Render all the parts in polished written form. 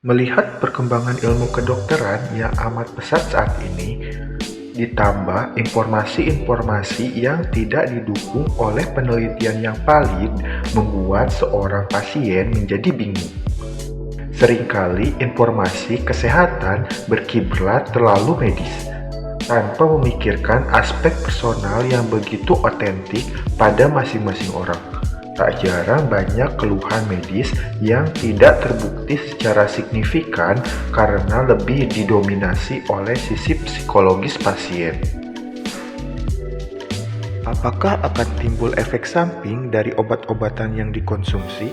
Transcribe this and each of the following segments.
Melihat perkembangan ilmu kedokteran yang amat pesat saat ini, ditambah informasi-informasi yang tidak didukung oleh penelitian yang valid, membuat seorang pasien menjadi bingung. Seringkali informasi kesehatan berkiblat terlalu medis, tanpa memikirkan aspek personal yang begitu otentik pada masing-masing orang. Tak jarang banyak keluhan medis yang tidak terbukti secara signifikan karena lebih didominasi oleh sisi psikologis pasien. Apakah akan timbul efek samping dari obat-obatan yang dikonsumsi?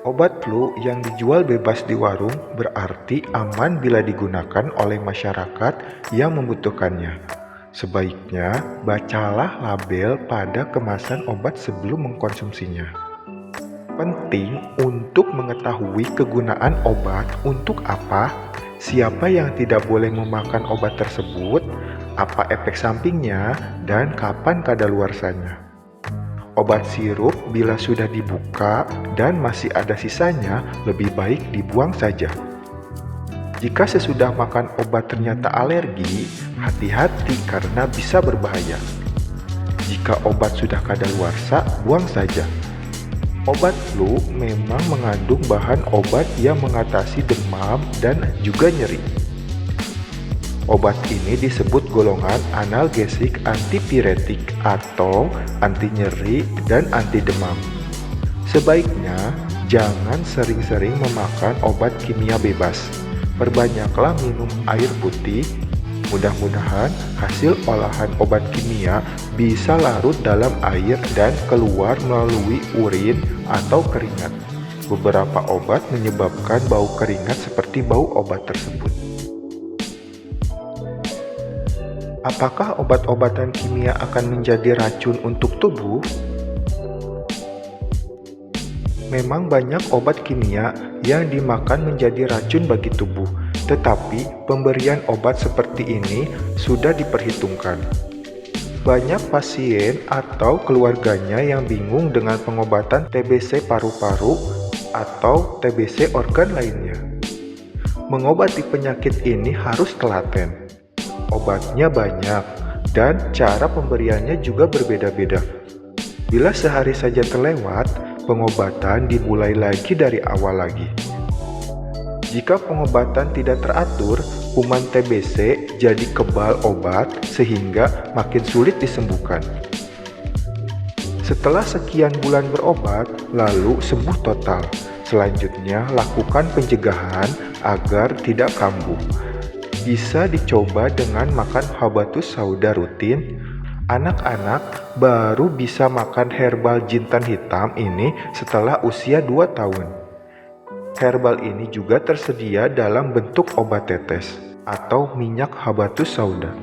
Obat flu yang dijual bebas di warung berarti aman bila digunakan oleh masyarakat yang membutuhkannya. Sebaiknya, bacalah label pada kemasan obat sebelum mengkonsumsinya. Penting untuk mengetahui kegunaan obat untuk apa, siapa yang tidak boleh memakan obat tersebut, apa efek sampingnya, dan kapan kadaluarsanya. Obat sirup bila sudah dibuka dan masih ada sisanya, lebih baik dibuang saja. Jika sesudah makan obat ternyata alergi, hati-hati karena bisa berbahaya. Jika obat sudah kadaluarsa, buang saja. Obat flu memang mengandung bahan obat yang mengatasi demam dan juga nyeri. Obat ini disebut golongan analgesik antipiretik atau anti nyeri dan anti demam. Sebaiknya jangan sering-sering memakan obat kimia bebas. Perbanyaklah minum air putih. Mudah-mudahan hasil olahan obat kimia bisa larut dalam air dan keluar melalui urin atau keringat. Beberapa obat menyebabkan bau keringat seperti bau obat tersebut. Apakah obat-obatan kimia akan menjadi racun untuk tubuh? Memang banyak obat kimia yang dimakan menjadi racun bagi tubuh, tetapi pemberian obat seperti ini sudah diperhitungkan. Banyak pasien atau keluarganya yang bingung dengan pengobatan TBC paru-paru atau TBC organ lainnya. Mengobati penyakit ini harus telaten. Obatnya banyak dan cara pemberiannya juga berbeda-beda. Bila sehari saja terlewat, pengobatan dimulai lagi dari awal lagi. Jika pengobatan tidak teratur, kuman TBC jadi kebal obat sehingga makin sulit disembuhkan. Setelah sekian bulan berobat, lalu sembuh total. Selanjutnya, lakukan pencegahan agar tidak kambuh. Bisa dicoba dengan makan habatus sauda rutin. Anak-anak baru bisa makan herbal jintan hitam ini setelah usia 2 tahun. Herbal ini juga tersedia dalam bentuk obat tetes atau minyak habatus sauda.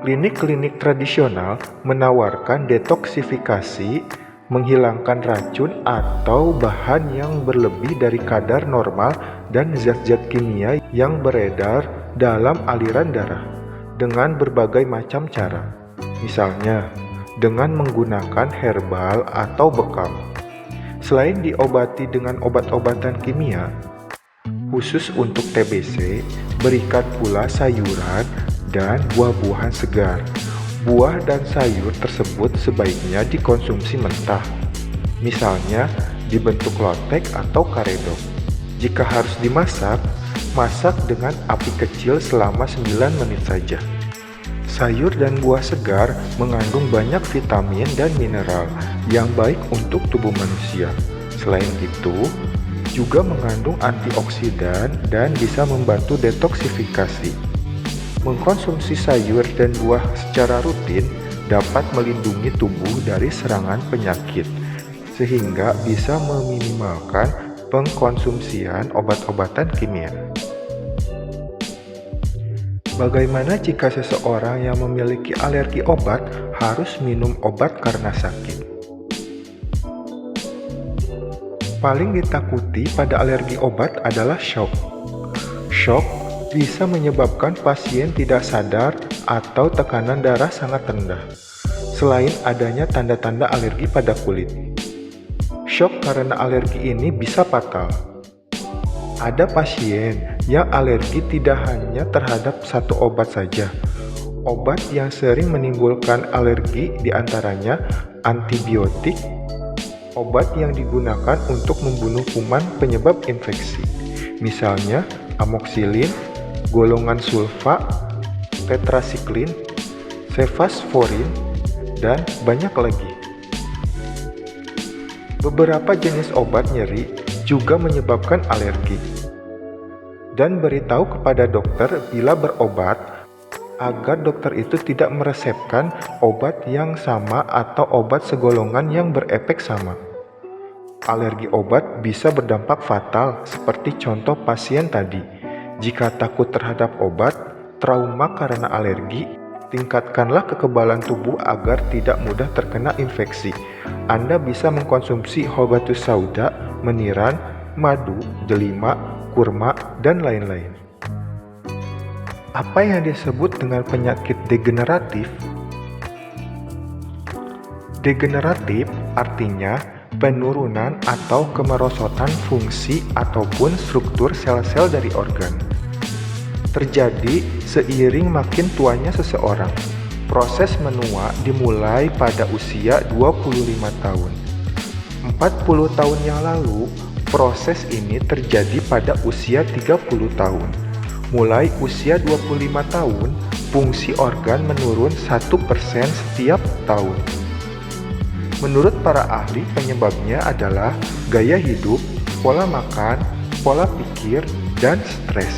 Klinik-klinik tradisional menawarkan detoksifikasi, menghilangkan racun atau bahan yang berlebih dari kadar normal dan zat-zat kimia yang beredar dalam aliran darah dengan berbagai macam cara. Misalnya, dengan menggunakan herbal atau bekam. Selain diobati dengan obat-obatan kimia, khusus untuk TBC, berikan pula sayuran dan buah-buahan segar. Buah dan sayur tersebut sebaiknya dikonsumsi mentah, misalnya dibentuk lotek atau karedok. Jika harus dimasak, masak dengan api kecil selama 9 menit saja. Sayur dan buah segar mengandung banyak vitamin dan mineral yang baik untuk tubuh manusia. Selain itu, juga mengandung antioksidan dan bisa membantu detoksifikasi. Mengkonsumsi sayur dan buah secara rutin dapat melindungi tubuh dari serangan penyakit, sehingga bisa meminimalkan pengkonsumsian obat-obatan kimia. Bagaimana jika seseorang yang memiliki alergi obat harus minum obat karena sakit? Paling ditakuti pada alergi obat adalah shock. Shock bisa menyebabkan pasien tidak sadar atau tekanan darah sangat rendah, selain adanya tanda-tanda alergi pada kulit. Syok karena alergi ini bisa fatal. Ada pasien yang alergi tidak hanya terhadap satu obat saja. Obat yang sering menimbulkan alergi diantaranya antibiotik, obat yang digunakan untuk membunuh kuman penyebab infeksi, misalnya amoxicillin, golongan sulfa, tetrasiklin, cefazolin, dan banyak lagi. Beberapa jenis obat nyeri juga menyebabkan alergi. Dan beritahu kepada dokter bila berobat agar dokter itu tidak meresepkan obat yang sama atau obat segolongan yang berefek sama. Alergi obat bisa berdampak fatal seperti contoh pasien tadi. Jika takut terhadap obat, trauma karena alergi, tingkatkanlah kekebalan tubuh agar tidak mudah terkena infeksi. Anda bisa mengkonsumsi habatus sauda, meniran, madu, delima, kurma, dan lain-lain. Apa yang disebut dengan penyakit degeneratif? Degeneratif artinya penurunan atau kemerosotan fungsi ataupun struktur sel-sel dari organ. Terjadi seiring makin tuanya seseorang. Proses menua dimulai pada usia 25 tahun. 40 tahun yang lalu, proses ini terjadi pada usia 30 tahun. Mulai usia 25 tahun, fungsi organ menurun 1% setiap tahun. Menurut para ahli, penyebabnya adalah gaya hidup, pola makan, pola pikir, dan stres.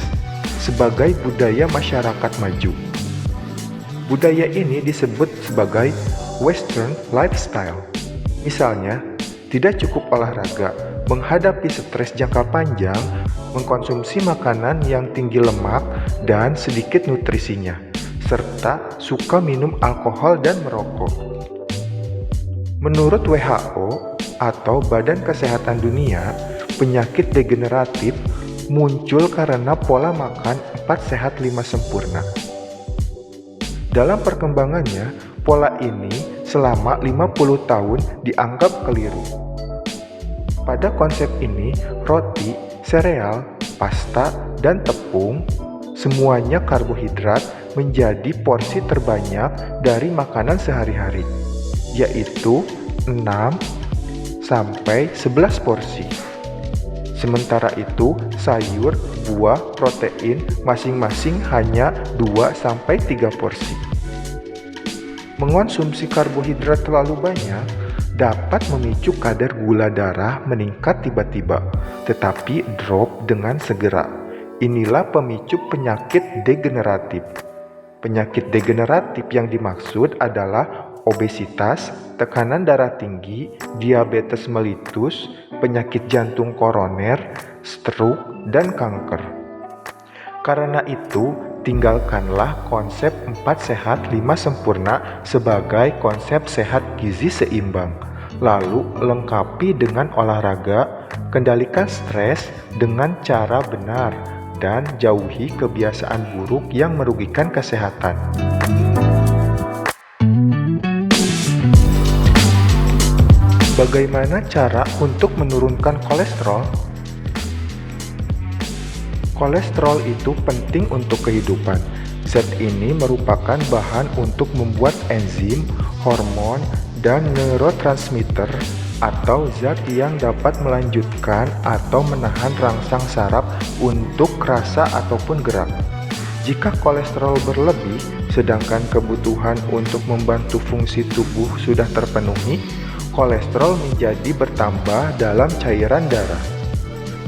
Sebagai budaya masyarakat maju. Budaya ini disebut sebagai Western lifestyle. Misalnya, tidak cukup olahraga, menghadapi stres jangka panjang, mengkonsumsi makanan yang tinggi lemak dan sedikit nutrisinya, serta suka minum alkohol dan merokok. Menurut WHO atau Badan Kesehatan Dunia, penyakit degeneratif muncul karena pola makan 4 sehat 5 sempurna. Dalam perkembangannya, pola ini selama 50 tahun dianggap keliru. Pada konsep ini, roti, sereal, pasta, dan tepung, semuanya karbohidrat menjadi porsi terbanyak dari makanan sehari-hari, yaitu 6-11 porsi. Sementara itu, sayur, buah, protein masing-masing hanya 2-3 porsi. Mengonsumsi karbohidrat terlalu banyak dapat memicu kadar gula darah meningkat tiba-tiba, tetapi drop dengan segera. Inilah pemicu penyakit degeneratif. Penyakit degeneratif yang dimaksud adalah obesitas, tekanan darah tinggi, diabetes mellitus, penyakit jantung koroner, stroke, dan kanker. Karena itu, tinggalkanlah konsep 4 sehat 5 sempurna sebagai konsep sehat gizi seimbang. Lalu lengkapi dengan olahraga, kendalikan stres dengan cara benar, dan jauhi kebiasaan buruk yang merugikan kesehatan. Bagaimana cara untuk menurunkan kolesterol? Kolesterol itu penting untuk kehidupan. Zat ini merupakan bahan untuk membuat enzim, hormon, dan neurotransmitter atau zat yang dapat melanjutkan atau menahan rangsang saraf untuk rasa ataupun gerak. Jika kolesterol berlebih, sedangkan kebutuhan untuk membantu fungsi tubuh sudah terpenuhi, kolesterol menjadi bertambah dalam cairan darah.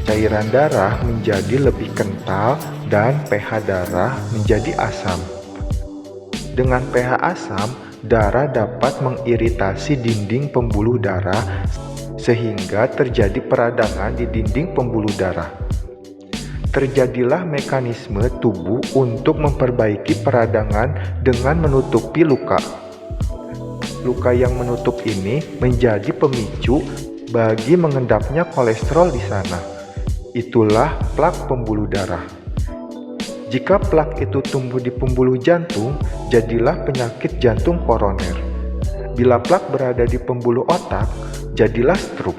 Cairan darah menjadi lebih kental dan pH darah menjadi asam. Dengan pH asam, darah dapat mengiritasi dinding pembuluh darah sehingga terjadi peradangan di dinding pembuluh darah. Terjadilah mekanisme tubuh untuk memperbaiki peradangan dengan menutupi luka. Luka yang menutup ini menjadi pemicu bagi mengendapnya kolesterol di sana. Itulah plak pembuluh darah. Jika plak itu tumbuh di pembuluh jantung, jadilah penyakit jantung koroner. Bila plak berada di pembuluh otak, jadilah stroke.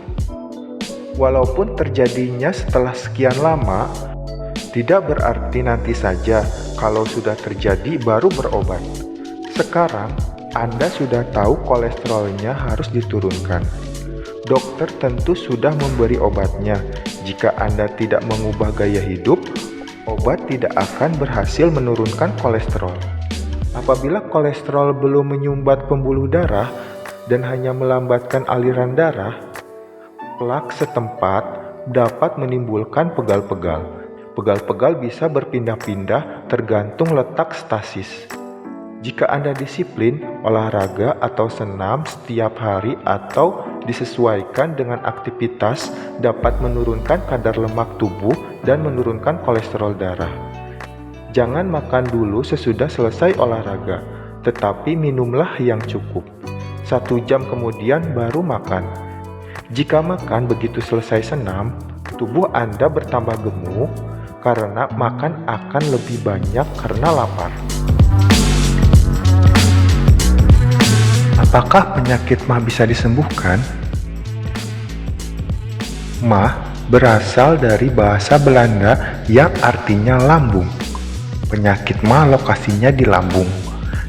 Walaupun terjadinya setelah sekian lama, tidak berarti nanti saja kalau sudah terjadi baru berobat. Sekarang, Anda sudah tahu kolesterolnya harus diturunkan. Dokter tentu sudah memberi obatnya. Jika Anda tidak mengubah gaya hidup, obat tidak akan berhasil menurunkan kolesterol. Apabila kolesterol belum menyumbat pembuluh darah dan hanya melambatkan aliran darah, plak setempat dapat menimbulkan pegal-pegal. Pegal-pegal bisa berpindah-pindah tergantung letak stasis. Jika Anda disiplin, olahraga atau senam setiap hari atau disesuaikan dengan aktivitas dapat menurunkan kadar lemak tubuh dan menurunkan kolesterol darah. Jangan makan dulu sesudah selesai olahraga, tetapi minumlah yang cukup. 1 jam kemudian baru makan. Jika makan begitu selesai senam, tubuh Anda bertambah gemuk karena makan akan lebih banyak karena lapar. Apakah penyakit MAH bisa disembuhkan? MAH berasal dari bahasa Belanda yang artinya lambung. Penyakit MAH lokasinya di lambung.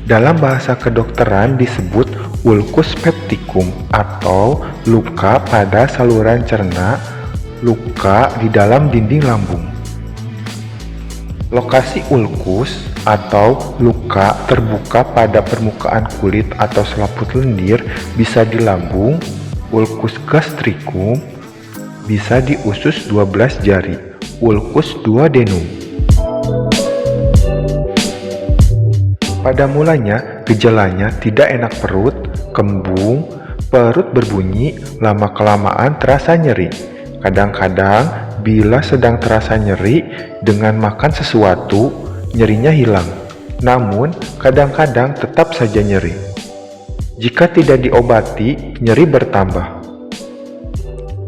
Dalam bahasa kedokteran disebut ulcus pepticum atau luka pada saluran cerna, luka di dalam dinding lambung. Lokasi ulkus atau luka terbuka pada permukaan kulit atau selaput lendir bisa di lambung, ulcus gastricum, bisa di usus 12 jari, ulcus duodenum. Pada mulanya, gejalanya tidak enak perut, kembung, perut berbunyi, lama-kelamaan terasa nyeri. Kadang-kadang, bila sedang terasa nyeri, dengan makan sesuatu, nyerinya hilang. Namun, kadang-kadang tetap saja nyeri. Jika tidak diobati, nyeri bertambah.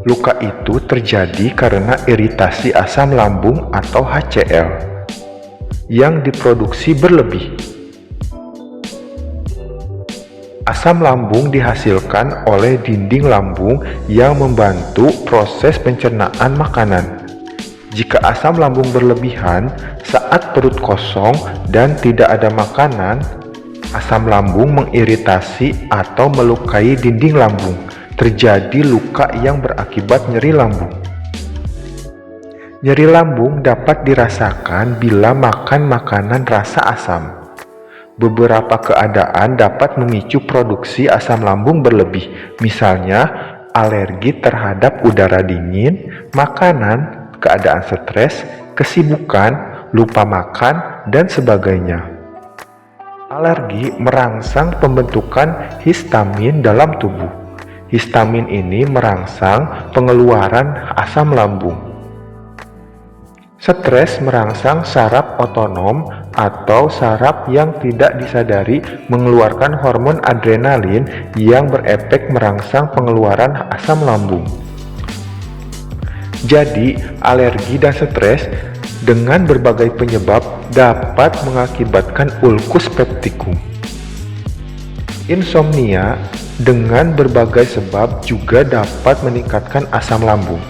Luka itu terjadi karena iritasi asam lambung atau HCl yang diproduksi berlebih. Asam lambung dihasilkan oleh dinding lambung yang membantu proses pencernaan makanan. Jika asam lambung berlebihan saat perut kosong dan tidak ada makanan, asam lambung mengiritasi atau melukai dinding lambung. Terjadi luka yang berakibat nyeri lambung. Nyeri lambung dapat dirasakan bila makan makanan rasa asam. Beberapa keadaan dapat memicu produksi asam lambung berlebih, misalnya alergi terhadap udara dingin, makanan, keadaan stres, kesibukan, lupa makan, dan sebagainya. Alergi merangsang pembentukan histamin dalam tubuh. Histamin ini merangsang pengeluaran asam lambung. Stres merangsang saraf otonom atau saraf yang tidak disadari mengeluarkan hormon adrenalin yang berefek merangsang pengeluaran asam lambung. Jadi, alergi dan stres dengan berbagai penyebab dapat mengakibatkan ulcus pepticum. Insomnia dengan berbagai sebab juga dapat meningkatkan asam lambung.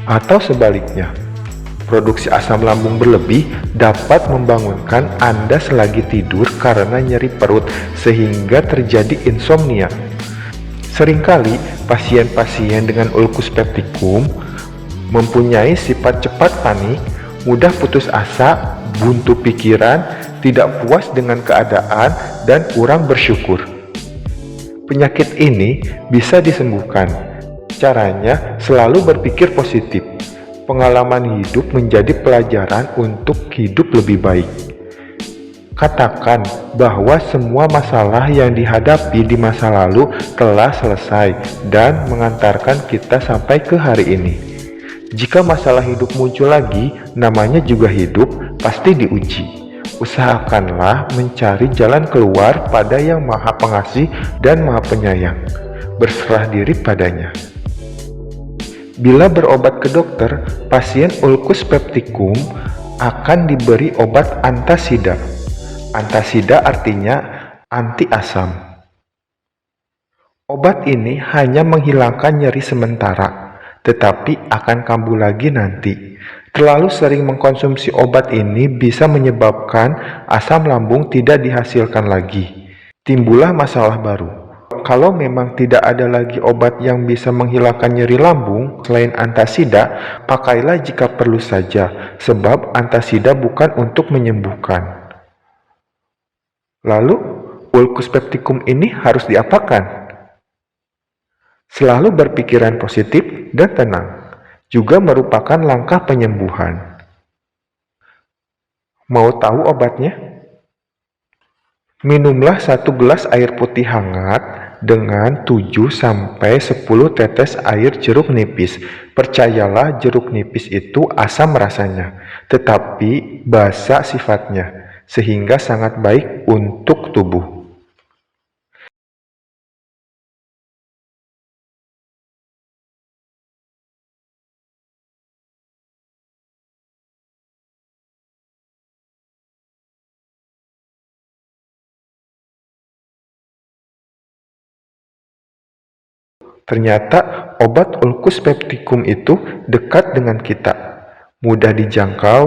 Atau sebaliknya, produksi asam lambung berlebih dapat membangunkan Anda selagi tidur karena nyeri perut sehingga terjadi insomnia. Seringkali pasien-pasien dengan ulcus pepticum mempunyai sifat cepat panik, mudah putus asa, buntu pikiran, tidak puas dengan keadaan, dan kurang bersyukur. Penyakit ini bisa disembuhkan. Caranya selalu berpikir positif. Pengalaman hidup menjadi pelajaran untuk hidup lebih baik. Katakan bahwa semua masalah yang dihadapi di masa lalu telah selesai dan mengantarkan kita sampai ke hari ini. Jika masalah hidup muncul lagi, namanya juga hidup, pasti diuji. Usahakanlah mencari jalan keluar pada Yang Maha Pengasih dan Maha Penyayang. Berserah diri padanya. Bila berobat ke dokter, pasien ulcus pepticum akan diberi obat antasida. Antasida artinya anti asam. Obat ini hanya menghilangkan nyeri sementara, tetapi akan kambuh lagi nanti. Terlalu sering mengkonsumsi obat ini bisa menyebabkan asam lambung tidak dihasilkan lagi. Timbullah masalah baru. Kalau memang tidak ada lagi obat yang bisa menghilangkan nyeri lambung selain antasida, pakailah jika perlu saja, sebab antasida bukan untuk menyembuhkan. Lalu, ulcus pepticum ini harus diapakan? Selalu berpikiran positif dan tenang juga merupakan langkah penyembuhan. Mau tahu obatnya? Minumlah 1 gelas air putih hangat dengan 7-10 tetes air jeruk nipis. Percayalah, jeruk nipis itu asam rasanya, tetapi basa sifatnya, sehingga sangat baik untuk tubuh. Ternyata obat ulcus pepticum itu dekat dengan kita, mudah dijangkau,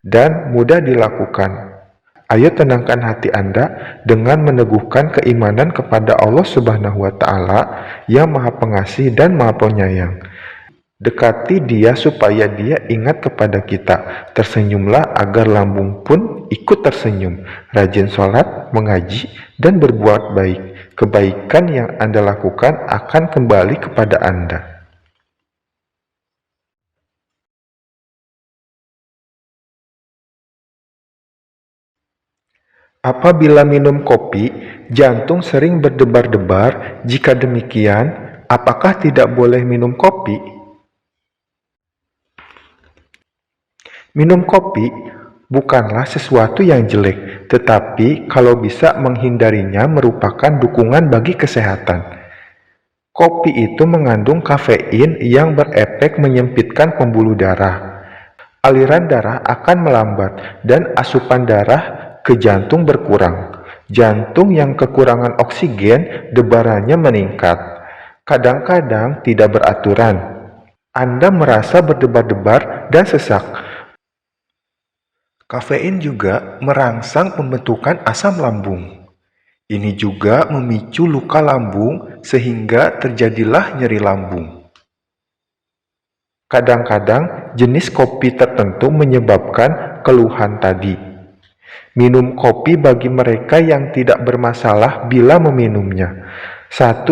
dan mudah dilakukan. Ayo tenangkan hati Anda dengan meneguhkan keimanan kepada Allah Subhanahu wa Ta'ala yang Maha Pengasih dan Maha Penyayang. Dekati Dia supaya Dia ingat kepada kita. Tersenyumlah agar lambung pun ikut tersenyum. Rajin sholat, mengaji, dan berbuat baik. Kebaikan yang Anda lakukan akan kembali kepada Anda. Apabila minum kopi, jantung sering berdebar-debar. Jika demikian, apakah tidak boleh minum kopi? Minum kopi bukanlah sesuatu yang jelek, tetapi kalau bisa menghindarinya merupakan dukungan bagi kesehatan. Kopi itu mengandung kafein yang berefek menyempitkan pembuluh darah. Aliran darah akan melambat dan asupan darah ke jantung berkurang. Jantung yang kekurangan oksigen, debarannya meningkat. Kadang-kadang tidak beraturan. Anda merasa berdebar-debar dan sesak. Kafein juga merangsang pembentukan asam lambung. Ini juga memicu luka lambung sehingga terjadilah nyeri lambung. Kadang-kadang jenis kopi tertentu menyebabkan keluhan tadi. Minum kopi bagi mereka yang tidak bermasalah bila meminumnya. 1-2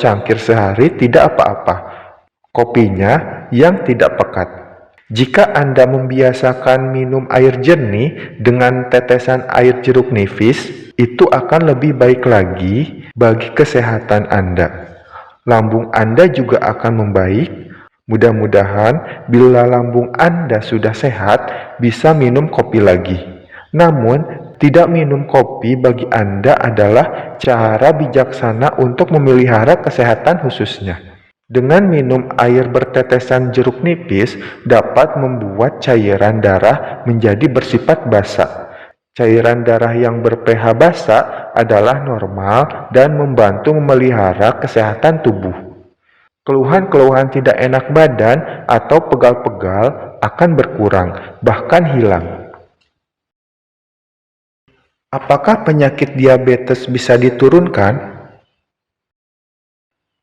cangkir sehari tidak apa-apa. Kopinya yang tidak pekat. Jika Anda membiasakan minum air jernih dengan tetesan air jeruk nipis, itu akan lebih baik lagi bagi kesehatan Anda. Lambung Anda juga akan membaik. Mudah-mudahan bila lambung Anda sudah sehat, bisa minum kopi lagi. Namun, tidak minum kopi bagi Anda adalah cara bijaksana untuk memelihara kesehatan khususnya. Dengan minum air bertetesan jeruk nipis dapat membuat cairan darah menjadi bersifat basa. Cairan darah yang ber-pH basa adalah normal dan membantu memelihara kesehatan tubuh. Keluhan-keluhan tidak enak badan atau pegal-pegal akan berkurang, bahkan hilang. Apakah penyakit diabetes bisa diturunkan?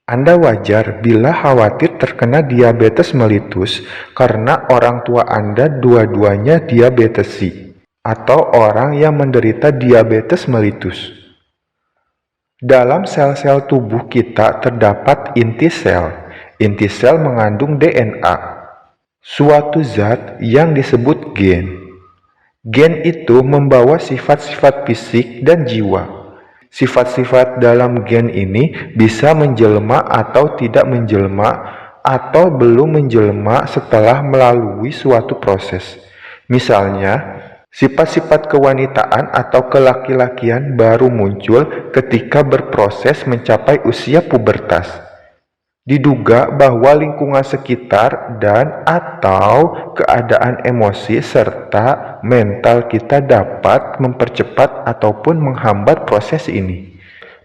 Anda wajar bila khawatir terkena diabetes mellitus karena orang tua Anda dua-duanya diabetesi atau orang yang menderita diabetes mellitus. Dalam sel-sel tubuh kita terdapat inti sel. Inti sel mengandung DNA, suatu zat yang disebut gen. Gen itu membawa sifat-sifat fisik dan jiwa. Sifat-sifat dalam gen ini bisa menjelma atau tidak menjelma, atau belum menjelma setelah melalui suatu proses. Misalnya, sifat-sifat kewanitaan atau kelaki-lakian baru muncul ketika berproses mencapai usia pubertas. Diduga bahwa lingkungan sekitar dan atau keadaan emosi serta mental kita dapat mempercepat ataupun menghambat proses ini.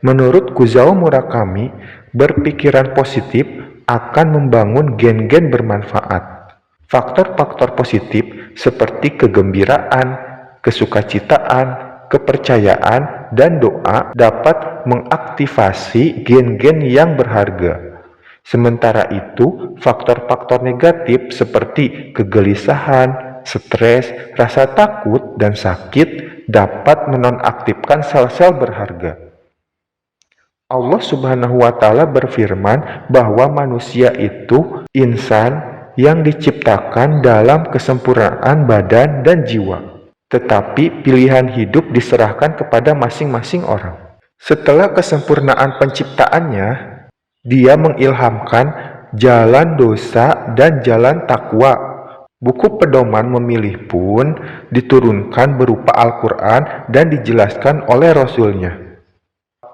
Menurut Kuzao Murakami, berpikiran positif akan membangun gen-gen bermanfaat. Faktor-faktor positif seperti kegembiraan, kesukacitaan, kepercayaan, dan doa dapat mengaktifasi gen-gen yang berharga. Sementara itu, faktor-faktor negatif seperti kegelisahan, stres, rasa takut, dan sakit dapat menonaktifkan sel-sel berharga. Allah Subhanahu wa Ta'ala berfirman bahwa manusia itu insan yang diciptakan dalam kesempurnaan badan dan jiwa, tetapi pilihan hidup diserahkan kepada masing-masing orang. Setelah kesempurnaan penciptaannya, Dia mengilhamkan jalan dosa dan jalan takwa. Buku pedoman memilih pun diturunkan berupa Al-Quran dan dijelaskan oleh Rasul-Nya.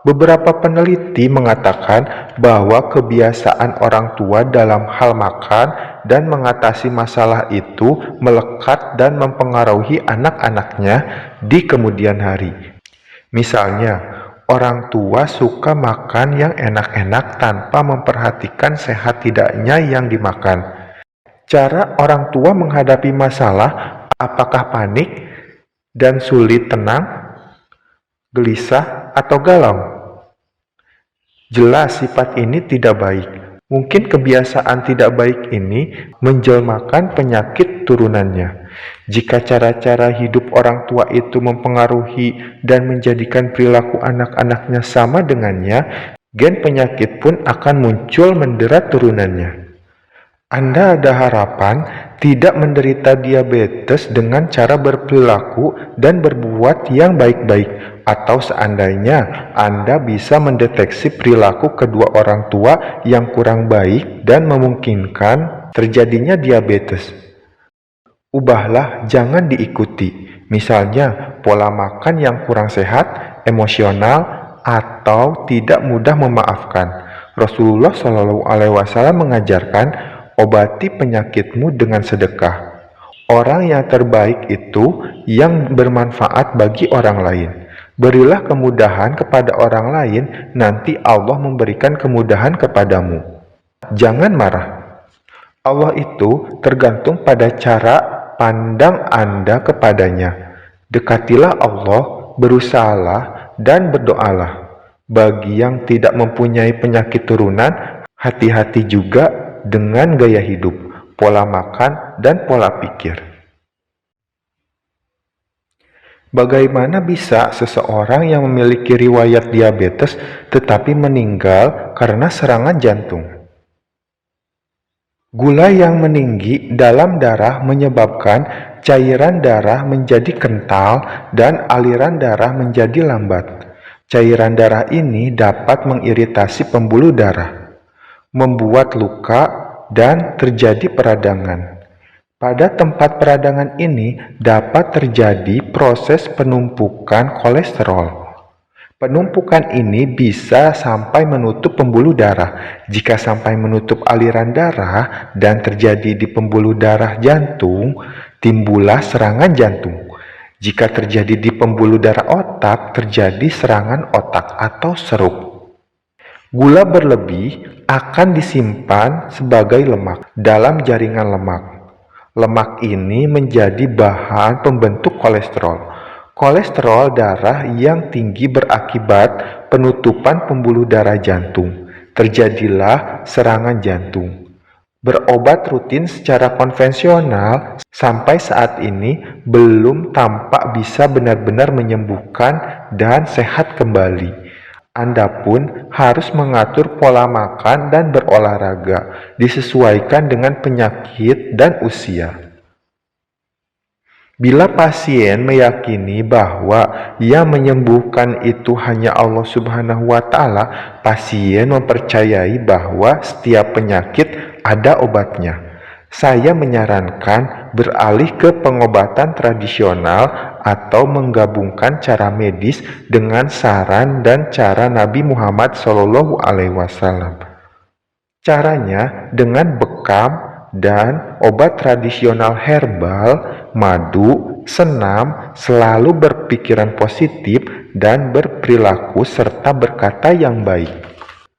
Beberapa peneliti mengatakan bahwa kebiasaan orang tua dalam hal makan dan mengatasi masalah itu melekat dan mempengaruhi anak-anaknya di kemudian hari. Misalnya, orang tua suka makan yang enak-enak tanpa memperhatikan sehat tidaknya yang dimakan. Cara orang tua menghadapi masalah, apakah panik dan sulit tenang, gelisah, atau galau? Jelas sifat ini tidak baik. Mungkin kebiasaan tidak baik ini menjelmakan penyakit turunannya. Jika cara-cara hidup orang tua itu mempengaruhi dan menjadikan perilaku anak-anaknya sama dengannya, gen penyakit pun akan muncul mendera turunannya. Anda ada harapan tidak menderita diabetes dengan cara berperilaku dan berbuat yang baik-baik, atau seandainya Anda bisa mendeteksi perilaku kedua orang tua yang kurang baik dan memungkinkan terjadinya diabetes. Ubahlah, jangan diikuti. Misalnya, pola makan yang kurang sehat, emosional, atau tidak mudah memaafkan. Rasulullah SAW mengajarkan, obati penyakitmu dengan sedekah. Orang yang terbaik itu yang bermanfaat bagi orang lain. Berilah kemudahan kepada orang lain, nanti Allah memberikan kemudahan kepadamu. Jangan marah. Allah itu tergantung pada cara pandang Anda kepadanya. Dekatilah Allah, berusahalah, dan berdoalah. Bagi yang tidak mempunyai penyakit turunan, hati-hati juga dengan gaya hidup, pola makan, dan pola pikir. Bagaimana bisa seseorang yang memiliki riwayat diabetes tetapi meninggal karena serangan jantung? Gula yang meninggi dalam darah menyebabkan cairan darah menjadi kental dan aliran darah menjadi lambat. Cairan darah ini dapat mengiritasi pembuluh darah, membuat luka, dan terjadi peradangan. Pada tempat peradangan ini dapat terjadi proses penumpukan kolesterol. Penumpukan ini bisa sampai menutup pembuluh darah. Jika sampai menutup aliran darah dan terjadi di pembuluh darah jantung, timbullah serangan jantung. Jika terjadi di pembuluh darah otak, terjadi serangan otak atau stroke. Gula berlebih akan disimpan sebagai lemak dalam jaringan lemak. Lemak ini menjadi bahan pembentuk kolesterol. Kolesterol darah yang tinggi berakibat penutupan pembuluh darah jantung. Terjadilah serangan jantung. Berobat rutin secara konvensional sampai saat ini belum tampak bisa benar-benar menyembuhkan dan sehat kembali. Anda pun harus mengatur pola makan dan berolahraga, disesuaikan dengan penyakit dan usia. Bila pasien meyakini bahwa yang menyembuhkan itu hanya Allah Subhanahu wa Ta'ala, pasien mempercayai bahwa setiap penyakit ada obatnya. Saya menyarankan beralih ke pengobatan tradisional atau menggabungkan cara medis dengan saran dan cara Nabi Muhammad SAW. Caranya dengan bekam dan obat tradisional herbal, madu, senam, selalu berpikiran positif, dan berperilaku serta berkata yang baik.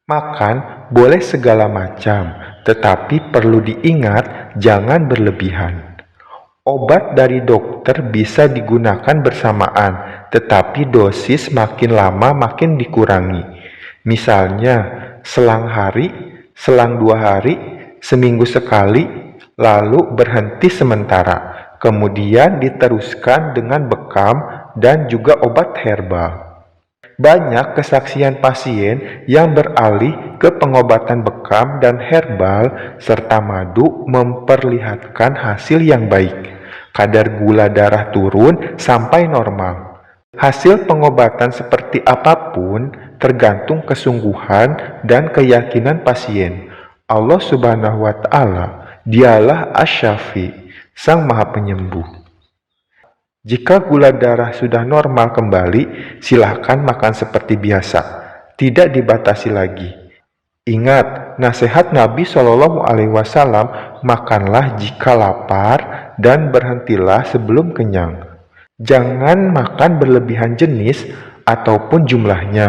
Makan boleh segala macam, tetapi perlu diingat jangan berlebihan. Obat dari dokter bisa digunakan bersamaan, tetapi dosis makin lama makin dikurangi. Misalnya, selang hari, selang 2 hari, seminggu sekali, lalu berhenti sementara. Kemudian diteruskan dengan bekam dan juga obat herbal. Banyak kesaksian pasien yang beralih ke pengobatan bekam dan herbal serta madu memperlihatkan hasil yang baik. Kadar gula darah turun sampai normal. Hasil pengobatan seperti apapun tergantung kesungguhan dan keyakinan pasien. Allah Subhanahu wa Ta'ala, Dialah Asy-Syafi, Sang Maha Penyembuh. Jika gula darah sudah normal kembali, silahkan makan seperti biasa, tidak dibatasi lagi. Ingat, nasihat Nabi Shallallahu Alaihi Wasallam, makanlah jika lapar dan berhentilah sebelum kenyang. Jangan makan berlebihan jenis ataupun jumlahnya.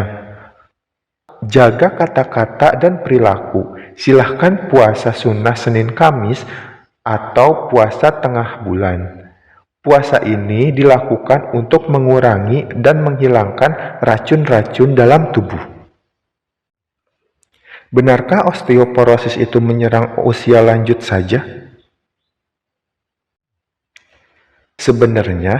Jaga kata-kata dan perilaku. Silahkan puasa sunnah Senin Kamis atau puasa tengah bulan. Puasa ini dilakukan untuk mengurangi dan menghilangkan racun-racun dalam tubuh. Benarkah osteoporosis itu menyerang usia lanjut saja? Sebenarnya,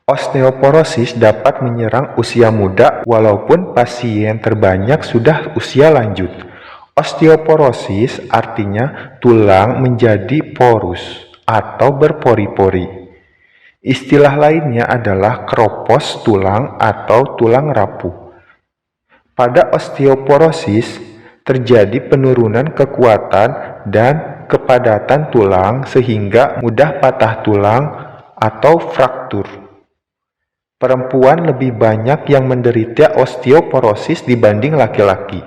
osteoporosis dapat menyerang usia muda walaupun pasien terbanyak sudah usia lanjut. Osteoporosis artinya tulang menjadi porus atau berpori-pori. Istilah lainnya adalah keropos tulang atau tulang rapuh. Pada osteoporosis, terjadi penurunan kekuatan dan kepadatan tulang sehingga mudah patah tulang atau fraktur. Perempuan lebih banyak yang menderita osteoporosis dibanding laki-laki.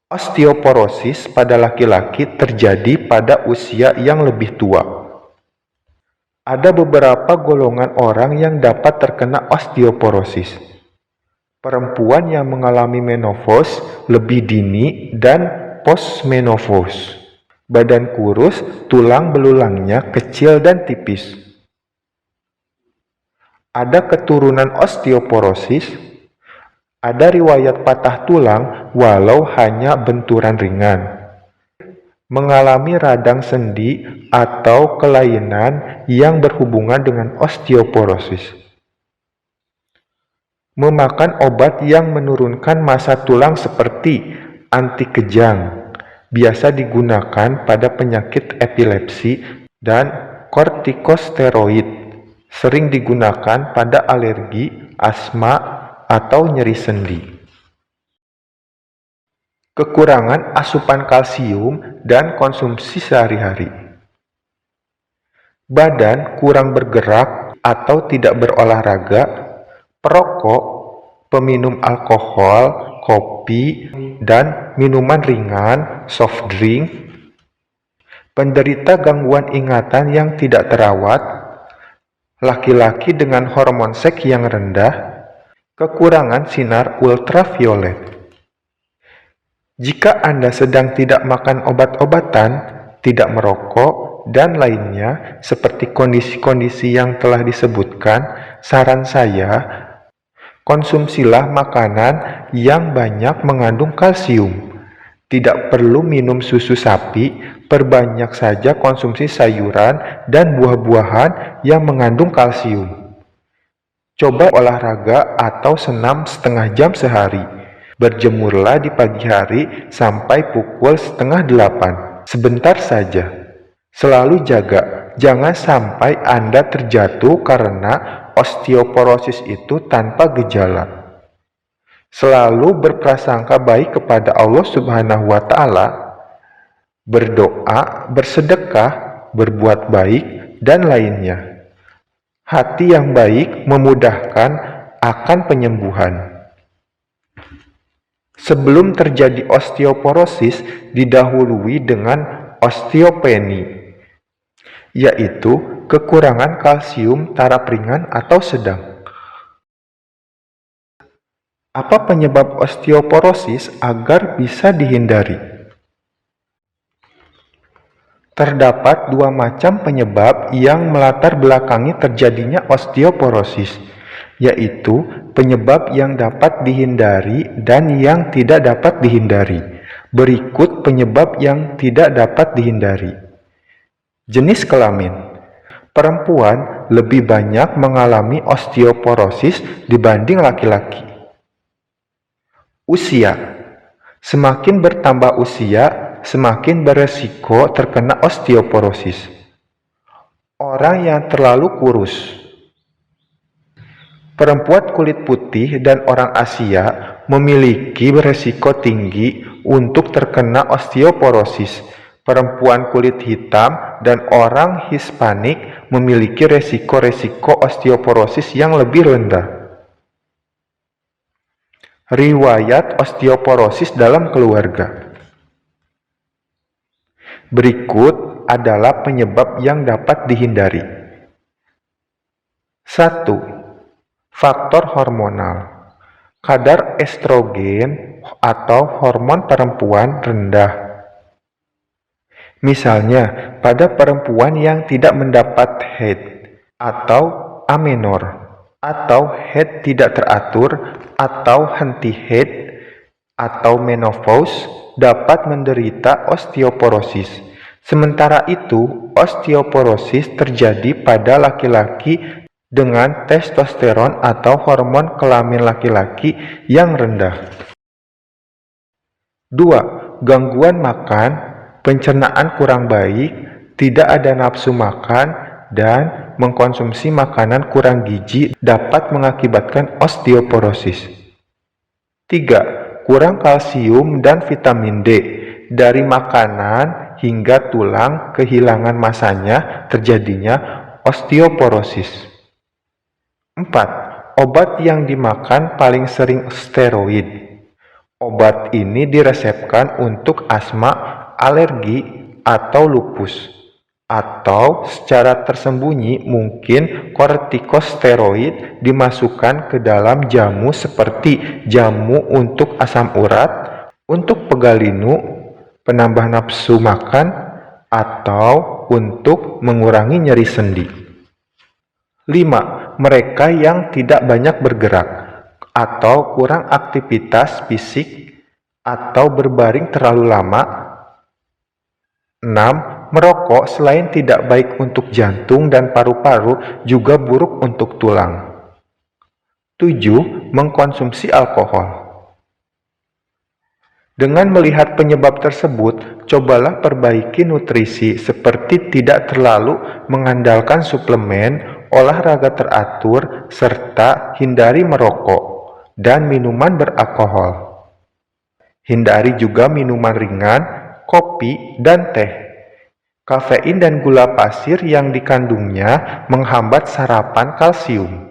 Osteoporosis pada laki-laki terjadi pada usia yang lebih tua. Ada beberapa golongan orang yang dapat terkena osteoporosis. Perempuan yang mengalami menopause lebih dini dan postmenopause. Badan kurus, tulang belulangnya kecil dan tipis. Ada keturunan osteoporosis. Ada riwayat patah tulang walau hanya benturan ringan. Mengalami radang sendi atau kelainan yang berhubungan dengan osteoporosis. Memakan obat yang menurunkan massa tulang seperti anti kejang, biasa digunakan pada penyakit epilepsi, dan kortikosteroid, sering digunakan pada alergi, asma, atau nyeri sendi. Kekurangan asupan kalsium dan konsumsi sehari-hari. Badan kurang bergerak atau tidak berolahraga, perokok, peminum alkohol, kopi, dan minuman ringan, soft drink, penderita gangguan ingatan yang tidak terawat, laki-laki dengan hormon seks yang rendah, kekurangan sinar ultraviolet. Jika Anda sedang tidak makan obat-obatan, tidak merokok, dan lainnya seperti kondisi-kondisi yang telah disebutkan, saran saya, konsumsilah makanan yang banyak mengandung kalsium. Tidak perlu minum susu sapi, perbanyak saja konsumsi sayuran dan buah-buahan yang mengandung kalsium. Coba olahraga atau senam setengah jam sehari. Berjemurlah di pagi hari sampai pukul 7:30, sebentar saja. Selalu jaga, jangan sampai Anda terjatuh karena osteoporosis itu tanpa gejala. Selalu berprasangka baik kepada Allah Subhanahu wa Ta'ala, berdoa, bersedekah, berbuat baik, dan lainnya. Hati yang baik memudahkan akan penyembuhan. Sebelum terjadi osteoporosis, didahului dengan osteopeni. yaitu kekurangan kalsium taraf ringan atau sedang. Apa penyebab osteoporosis agar bisa dihindari? Terdapat dua macam penyebab yang melatar belakangi terjadinya osteoporosis, yaitu penyebab yang dapat dihindari dan yang tidak dapat dihindari. Berikut penyebab yang tidak dapat dihindari. Jenis kelamin. Perempuan lebih banyak mengalami osteoporosis dibanding laki-laki. Usia. Semakin bertambah usia, semakin beresiko terkena osteoporosis. Orang yang terlalu kurus. Perempuan kulit putih dan orang Asia memiliki beresiko tinggi untuk terkena osteoporosis. Perempuan kulit hitam dan orang Hispanik memiliki resiko-resiko osteoporosis yang lebih rendah. Riwayat osteoporosis dalam keluarga. Berikut adalah penyebab yang dapat dihindari. 1. Faktor hormonal. Kadar estrogen atau hormon perempuan rendah. Misalnya, pada perempuan yang tidak mendapat haid atau amenor, atau haid tidak teratur, atau henti haid, atau menopause, dapat menderita osteoporosis. Sementara itu, osteoporosis terjadi pada laki-laki dengan testosteron atau hormon kelamin laki-laki yang rendah. 2. Gangguan makan, pencernaan kurang baik, tidak ada nafsu makan, dan mengkonsumsi makanan kurang gizi dapat mengakibatkan osteoporosis. 3. Kurang kalsium dan vitamin D. Dari makanan hingga tulang kehilangan masanya terjadinya osteoporosis. 4. Obat yang dimakan paling sering steroid. Obat ini diresepkan untuk asma, alergi, atau lupus. Atau secara tersembunyi mungkin kortikosteroid dimasukkan ke dalam jamu seperti jamu untuk asam urat, untuk pegalinu, penambah nafsu makan, atau untuk mengurangi nyeri sendi. 5. Mereka yang tidak banyak bergerak atau kurang aktivitas fisik atau berbaring terlalu lama. 6. Merokok selain tidak baik untuk jantung dan paru-paru juga buruk untuk tulang. 7. Mengkonsumsi alkohol. Dengan melihat penyebab tersebut, cobalah perbaiki nutrisi seperti tidak terlalu mengandalkan suplemen, olahraga teratur, serta hindari merokok dan minuman beralkohol. Hindari juga minuman ringan, kopi, dan teh. Kafein dan gula pasir yang dikandungnya menghambat serapan kalsium.